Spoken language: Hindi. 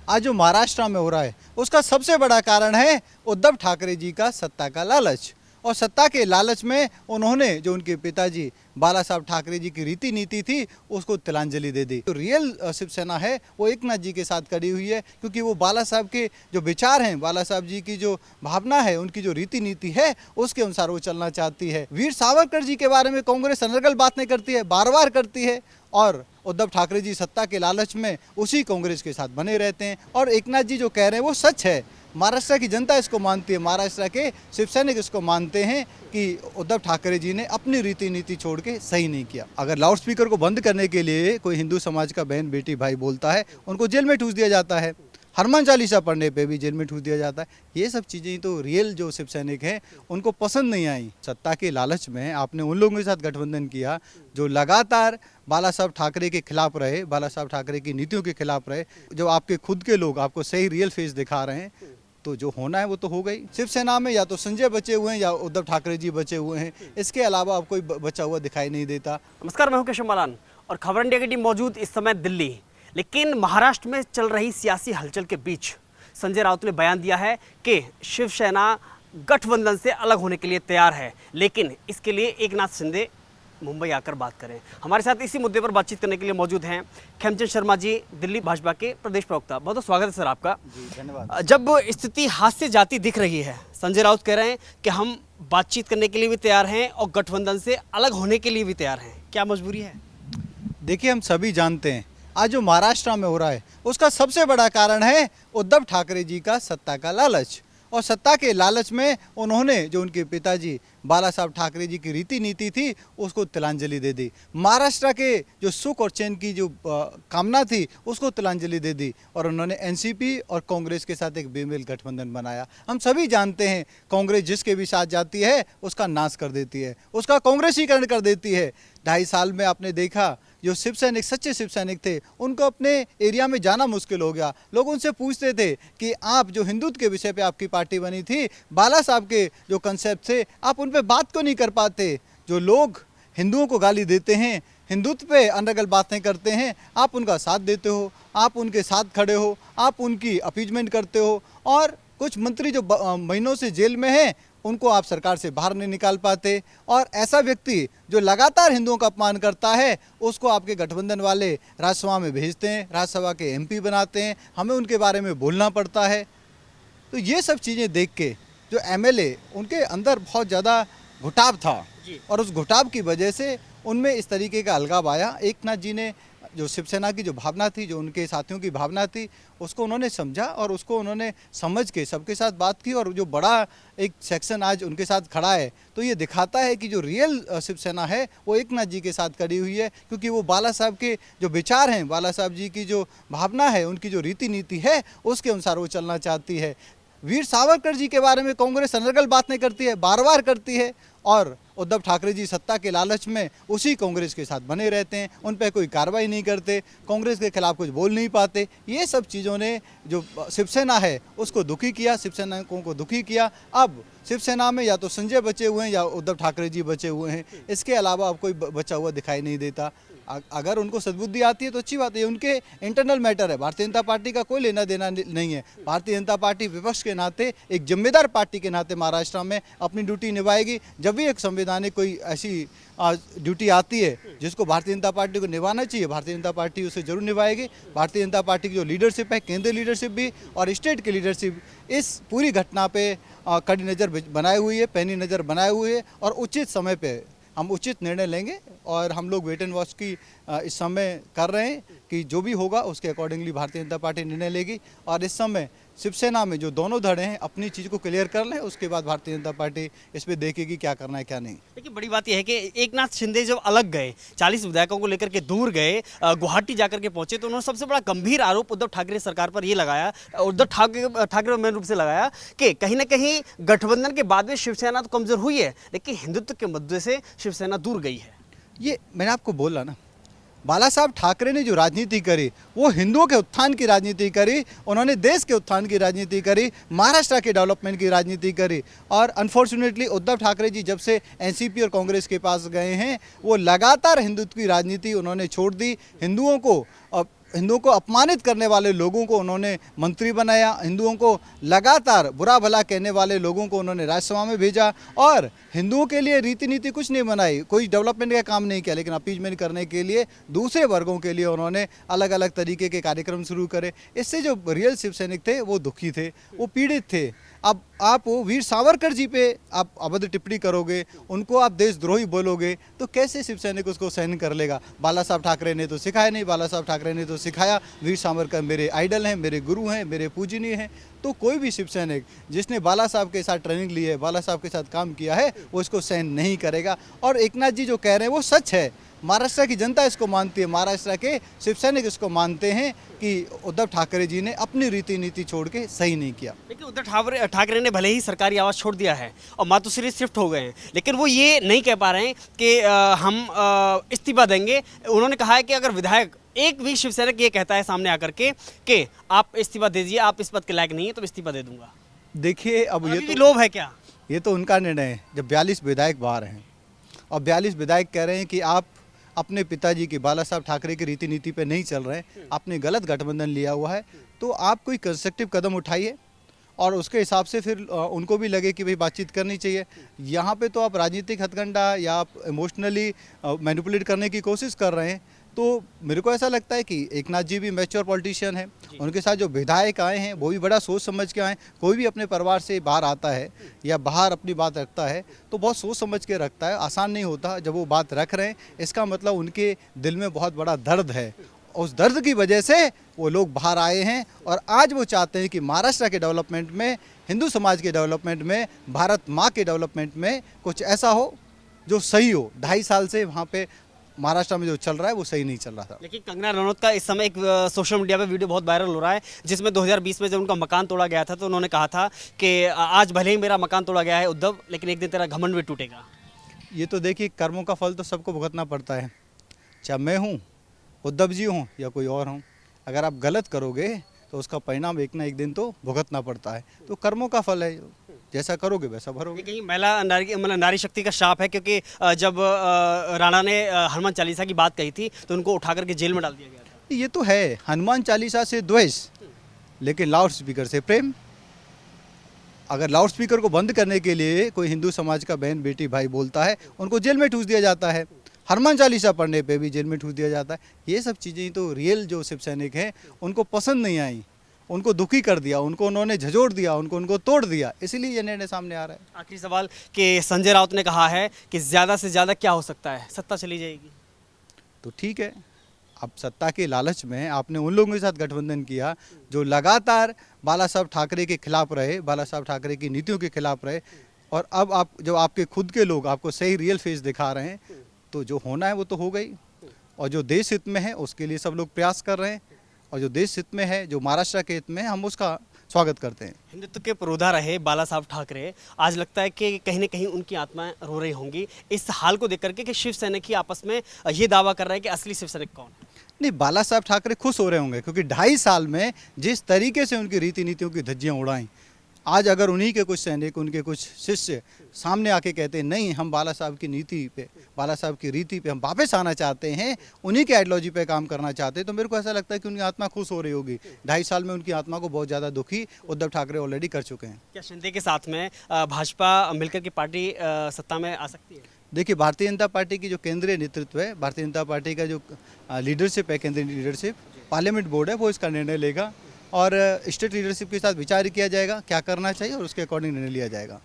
आज जो महाराष्ट्र में हो रहा है उसका सबसे बड़ा कारण है उद्धव ठाकरे जी का सत्ता का लालच। और सत्ता के लालच में उन्होंने जो उनके पिताजी बाला साहब ठाकरे जी की रीति नीति थी उसको तिलांजलि दे दी। जो रियल शिवसेना है वो एकनाथ जी के साथ खड़ी हुई है, क्योंकि वो बाला साहब के जो विचार हैं, बाला साहब जी की जो भावना है, उनकी जो रीति नीति है उसके अनुसार वो चलना चाहती है। वीर सावरकर जी के बारे में कांग्रेस अनर्गल बातें करती है, बार बार करती है, और उद्धव ठाकरे जी सत्ता के लालच में उसी कांग्रेस के साथ बने रहते हैं। और एकनाथ जी जो कह रहे हैं वो सच है, महाराष्ट्र की जनता इसको मानती है, महाराष्ट्र के शिवसैनिक इसको मानते हैं कि उद्धव ठाकरे जी ने अपनी रीति नीति छोड़ के सही नहीं किया। अगर लाउड स्पीकर को बंद करने के लिए कोई हिंदू समाज का बहन बेटी भाई बोलता है, उनको जेल में ठूस दिया जाता है, हनुमान चालीसा पढ़ने पे भी जेल में ठूस दिया जाता है। ये सब चीज़ें तो रियल जो शिव सैनिक हैं उनको पसंद नहीं आई। सत्ता के लालच में आपने उन लोगों के साथ गठबंधन किया जो लगातार बाला साहब ठाकरे के खिलाफ रहे, बाला साहब ठाकरे की नीतियों के खिलाफ रहे। जो आपके खुद के लोग आपको सही रियल फेस दिखा रहे हैं, तो जो होना है वो तो हो गई। शिवसेना में या तो संजय बचे हुए हैं या उद्धव ठाकरे जी बचे हुए हैं, इसके अलावा अब कोई बचा हुआ दिखाई नहीं देता। नमस्कार, मैं हूं केशव मालान और खबर इंडिया की टीम मौजूद इस समय दिल्ली। लेकिन महाराष्ट्र में चल रही सियासी हलचल के बीच संजय राउत ने बयान दिया है कि शिवसेना गठबंधन से अलग होने के लिए तैयार है, लेकिन इसके लिए एकनाथ शिंदे मुंबई आकर बात करें। हमारे साथ इसी मुद्दे पर बातचीत करने के लिए मौजूद हैं खेमचंद शर्मा जी, दिल्ली भाजपा के प्रदेश प्रवक्ता। बहुत बहुत स्वागत है सर आपका। जी धन्यवाद। जब स्थिति हाथ से जाती दिख रही है, संजय राउत कह रहे हैं कि हम बातचीत करने के लिए भी तैयार हैं और गठबंधन से अलग होने के लिए भी तैयार हैं, क्या मजबूरी है? देखिए, हम सभी जानते हैं आज जो महाराष्ट्र में हो रहा है उसका सबसे बड़ा कारण है उद्धव ठाकरे जी का सत्ता का लालच। और सत्ता के लालच में उन्होंने जो उनके पिताजी बाला साहब ठाकरे जी की रीति नीति थी उसको तिलांजलि दे दी। महाराष्ट्र के जो सुख और चैन की जो कामना थी उसको तिलांजलि दे दी, और उन्होंने एनसीपी और कांग्रेस के साथ एक बेमेल गठबंधन बनाया। हम सभी जानते हैं कांग्रेस जिसके भी साथ जाती है उसका नाश कर देती है, उसका कांग्रेसीकरण कर देती है। 2.5 साल में आपने देखा जो शिव सैनिक, सच्चे शिव सैनिक थे, उनको अपने एरिया में जाना मुश्किल हो गया। लोग उनसे पूछते थे कि आप जो हिंदुत्व के विषय पे आपकी पार्टी बनी थी, बाला साहब के जो कंसेप्ट थे, आप उन पे बात क्यों नहीं कर पाते? जो लोग हिंदुओं को गाली देते हैं, हिंदुत्व पे अनर्गल बातें करते हैं, आप उनका साथ देते हो, आप उनके साथ खड़े हो, आप उनकी अपीजमेंट करते हो। और कुछ मंत्री जो महीनों से जेल में हैं उनको आप सरकार से बाहर नहीं निकाल पाते। और ऐसा व्यक्ति जो लगातार हिंदुओं का अपमान करता है उसको आपके गठबंधन वाले राज्यसभा में भेजते हैं, राज्यसभा के एमपी बनाते हैं, हमें उनके बारे में बोलना पड़ता है। तो ये सब चीज़ें देख के जो एमएलए, उनके अंदर बहुत ज़्यादा घुटाव था, और उस घुटाव की वजह से उनमें इस तरीके का अलगाव आया। एकनाथ जी ने जो शिवसेना की जो भावना थी, जो उनके साथियों की भावना थी, उसको उन्होंने समझा और उसको उन्होंने समझ के सबके साथ बात की। और जो बड़ा एक सेक्शन आज उनके साथ खड़ा है, तो ये दिखाता है कि जो रियल शिवसेना है वो एकनाथ जी के साथ खड़ी हुई है, क्योंकि वो बाला साहब के जो विचार हैं, बाला साहब जी की जो भावना है, उनकी जो रीति नीति है उसके अनुसार वो चलना चाहती है। वीर सावरकर जी के बारे में कांग्रेस अनर्गल बातें करती है, बार बार करती है, और उद्धव ठाकरे जी सत्ता के लालच में उसी कांग्रेस के साथ बने रहते हैं, उन पर कोई कार्रवाई नहीं करते, कांग्रेस के खिलाफ कुछ बोल नहीं पाते। ये सब चीज़ों ने जो शिवसेना है उसको दुखी किया, शिवसैनिकों को दुखी किया। अब शिवसेना में या तो संजय बचे हुए हैं या उद्धव ठाकरे जी बचे हुए हैं, इसके अलावा अब कोई बचा हुआ दिखाई नहीं देता। अगर उनको सद्बुद्धि आती है तो अच्छी बात है, उनके इंटरनल मैटर है, भारतीय जनता पार्टी का कोई लेना देना नहीं है। भारतीय जनता पार्टी विपक्ष के नाते, एक जिम्मेदार पार्टी के नाते महाराष्ट्र में अपनी ड्यूटी निभाएगी। जब भी एक संवैधानिक कोई ऐसी ड्यूटी आती है जिसको भारतीय जनता पार्टी को निभाना चाहिए, भारतीय जनता पार्टी उसे जरूर निभाएगी। भारतीय जनता पार्टी की जो लीडरशिप है, केंद्रीय लीडरशिप भी और स्टेट की लीडरशिप, इस पूरी घटना पे कड़ी नज़र बनाए हुई है, पैनी नज़र बनाए हुई है, और उचित समय पे हम उचित निर्णय लेंगे। और हम लोग वेट एंड वॉच की इस समय कर रहे हैं कि जो भी होगा उसके अकॉर्डिंगली भारतीय जनता पार्टी निर्णय लेगी। और इस समय शिवसेना में जो दोनों धड़े हैं अपनी चीज़ को क्लियर कर लें, उसके बाद भारतीय जनता पार्टी इस पर देखेगी क्या करना है क्या नहीं। देखिए, बड़ी बात यह है कि एकनाथ शिंदे जब अलग गए, 40 विधायकों को लेकर के दूर गए, गुवाहाटी जाकर के पहुंचे, तो उन्होंने सबसे बड़ा गंभीर आरोप उद्धव ठाकरे सरकार पर यह लगाया, उद्धव ठाकरे मेन रूप से लगाया कि कहीं ना कहीं गठबंधन के बाद में शिवसेना तो कमजोर हुई है, लेकिन हिंदुत्व के मुद्दे से शिवसेना दूर गई है। ये मैंने आपको बोला ना, बाला साहब ठाकरे ने जो राजनीति करी वो हिंदुओं के उत्थान की राजनीति करी, उन्होंने देश के उत्थान की राजनीति करी, महाराष्ट्र के डेवलपमेंट की राजनीति करी। और अनफॉर्चुनेटली उद्धव ठाकरे जी जब से एनसीपी और कांग्रेस के पास गए हैं, वो लगातार हिंदुत्व की राजनीति उन्होंने छोड़ दी, हिंदुओं को हिंदुओं को अपमानित करने वाले लोगों को उन्होंने मंत्री बनाया, हिंदुओं को लगातार बुरा भला कहने वाले लोगों को उन्होंने राज्यसभा में भेजा और हिंदुओं के लिए रीति नीति कुछ नहीं बनाई, कोई डेवलपमेंट का काम नहीं किया, लेकिन अपीजमेंट करने के लिए दूसरे वर्गों के लिए उन्होंने अलग अलग तरीके के कार्यक्रम शुरू करे। इससे जो रियल शिव सैनिक थे वो दुखी थे, वो पीड़ित थे। अब आप वीर सावरकर जी पे आप अभद्र टिप्पणी करोगे, उनको आप देशद्रोही बोलोगे, तो कैसे शिव सैनिक उसको सहन कर लेगा। बाला साहब ठाकरे ने तो सिखाया नहीं, बाला साहब ठाकरे ने तो सिखाया वीर सावरकर मेरे आइडल हैं, मेरे गुरु हैं, मेरे पूजनीय हैं। तो कोई भी शिव सैनिक जिसने बाला साहब के साथ ट्रेनिंग ली है, बाला साहब के साथ काम किया है, वो इसको सहन नहीं करेगा। और एकनाथ जी जो कह रहे हैं वो सच है, महाराष्ट्र की जनता इसको मानती है, महाराष्ट्र के शिव सैनिक इसको मानते हैं कि उद्धव ठाकरे जी ने अपनी रीति नीति छोड़ के सही नहीं किया। देखिए उद्धव ठाकरे ने भले ही सरकारी आवास छोड़ दिया है और मातोश्री शिफ्ट हो गए हैं, लेकिन वो ये नहीं कह पा रहे हैं कि हम इस्तीफा देंगे। उन्होंने कहा है कि अगर विधायक एक भी शिवसैनिक ये कहता है सामने आकर के कि आप इस्तीफा दे दीजिए, आप इस पद के लायक नहीं है, तो इस्तीफा दे दूंगा। देखिए अब ये तो लोभ है क्या? ये तो उनका निर्णय है। जब 42 विधायक बाहर हैं और 42 विधायक कह रहे हैं कि आप अपने पिताजी की, बाला साहब ठाकरे की रीति नीति पे नहीं चल रहे हैं, आपने गलत गठबंधन लिया हुआ है, तो आप कोई कंस्ट्रक्टिव कदम उठाइए और उसके हिसाब से फिर उनको भी लगे कि भाई बातचीत करनी चाहिए। यहाँ पे तो आप राजनीतिक हथकंडा या आप इमोशनली मैनिपुलेट करने की कोशिश कर रहे हैं। तो मेरे को ऐसा लगता है कि एकनाथ जी भी मैच्योर पॉलिटिशियन है, उनके साथ जो विधायक आए हैं वो भी बड़ा सोच समझ के आए। कोई भी अपने परिवार से बाहर आता है या बाहर अपनी बात रखता है तो बहुत सोच समझ के रखता है, आसान नहीं होता। जब वो बात रख रहे हैं इसका मतलब उनके दिल में बहुत बड़ा दर्द है, उस दर्द की वजह से वो लोग बाहर आए हैं और आज वो चाहते हैं कि महाराष्ट्र के डेवलपमेंट में, हिंदू समाज के डेवलपमेंट में, भारत माँ के डेवलपमेंट में कुछ ऐसा हो जो सही हो। 2.5 साल से वहाँ पे महाराष्ट्र में जो चल रहा है वो सही नहीं चल रहा था। लेकिन कंगना रनौत का इस समय एक सोशल मीडिया पे वीडियो बहुत वायरल हो रहा है, जिसमें 2020 में जब उनका मकान तोड़ा गया था तो उन्होंने कहा था कि आज भले ही मेरा मकान तोड़ा गया है उद्धव, लेकिन एक दिन तेरा घमंड भी टूटेगा। ये तो देखिए कर्मों का फल तो सबको भुगतना पड़ता है, चाहे मैं हूँ, उद्धव जी हूँ या कोई और हूँ। अगर आप गलत करोगे तो उसका परिणाम एक ना एक दिन तो भुगतना पड़ता है। तो कर्मों का फल है, जैसा करोगे वैसा भरोगे। कहीं महिला नारी मतलब नारी शक्ति का शाप है, क्योंकि जब राणा ने हनुमान चालीसा की बात कही थी तो उनको उठा करके जेल में डाल दिया गया था। ये तो है, हनुमान चालीसा से द्वेष लेकिन लाउड स्पीकर से प्रेम। अगर लाउड स्पीकर को बंद करने के लिए कोई हिंदू समाज का बहन बेटी भाई बोलता है, उनको जेल में ठूस दिया जाता है। हनुमान चालीसा पढ़ने पे भी जेल में ठूस दिया जाता है। ये सब चीज़ें तो रियल जो शिव सैनिक हैं उनको पसंद नहीं आई, उनको दुखी कर दिया, उनको उन्होंने झंझोड़ दिया, उनको तोड़ दिया, इसीलिए ये निर्णय सामने आ रहा है। आखिरी सवाल कि संजय राउत ने कहा है कि ज़्यादा से ज़्यादा क्या हो सकता है, सत्ता चली जाएगी। तो ठीक है, अब सत्ता के लालच में आपने उन लोगों के साथ गठबंधन किया जो लगातार बाला साहब ठाकरे के खिलाफ रहे, बाला साहब ठाकरे की नीतियों के खिलाफ रहे, और अब आप जब आपके खुद के लोग आपको सही रियल फेस दिखा रहे हैं तो जो होना है वो तो हो गई। और जो देश हित में है उसके लिए सब लोग प्रयास कर रहे हैं, और जो देश हित में है, जो महाराष्ट्र के हित में है, हम उसका स्वागत करते हैं। हिंदुत्व के पुरोधा रहे बाला साहब ठाकरे, आज लगता है कि कहीं ना कहीं उनकी आत्माएं रो रही होंगी इस हाल को देख करके कि शिव सैनिक ही आपस में ये दावा कर रहे हैं कि असली शिव सैनिक कौन। नहीं, बाला साहब ठाकरे खुश हो रहे होंगे क्योंकि 2.5 साल में जिस तरीके से उनकी रीति नीतियों की धज्जियां उड़ाई, आज अगर उन्हीं के कुछ सैनिक, उनके कुछ शिष्य सामने आके कहते हैं नहीं हम बाला साहब की नीति पे, बाला साहब की रीति पे हम वापस आना चाहते हैं, उन्हीं के आइडियोलॉजी पे काम करना चाहते हैं, तो मेरे को ऐसा लगता है कि उनकी आत्मा खुश हो रही होगी। 2.5 साल में उनकी आत्मा को बहुत ज़्यादा दुखी उद्धव ठाकरे ऑलरेडी कर चुके हैं। क्या शिंदे के साथ में भाजपा मिलकर के पार्टी सत्ता में आ सकती है? देखिए, भारतीय जनता पार्टी की जो केंद्रीय नेतृत्व है, भारतीय जनता पार्टी का जो लीडरशिप है, केंद्रीय लीडरशिप, पार्लियामेंट बोर्ड है, वो इसका निर्णय लेगा और स्टेट लीडरशिप के साथ विचार किया जाएगा क्या करना चाहिए और उसके अकॉर्डिंग निर्णय लिया जाएगा।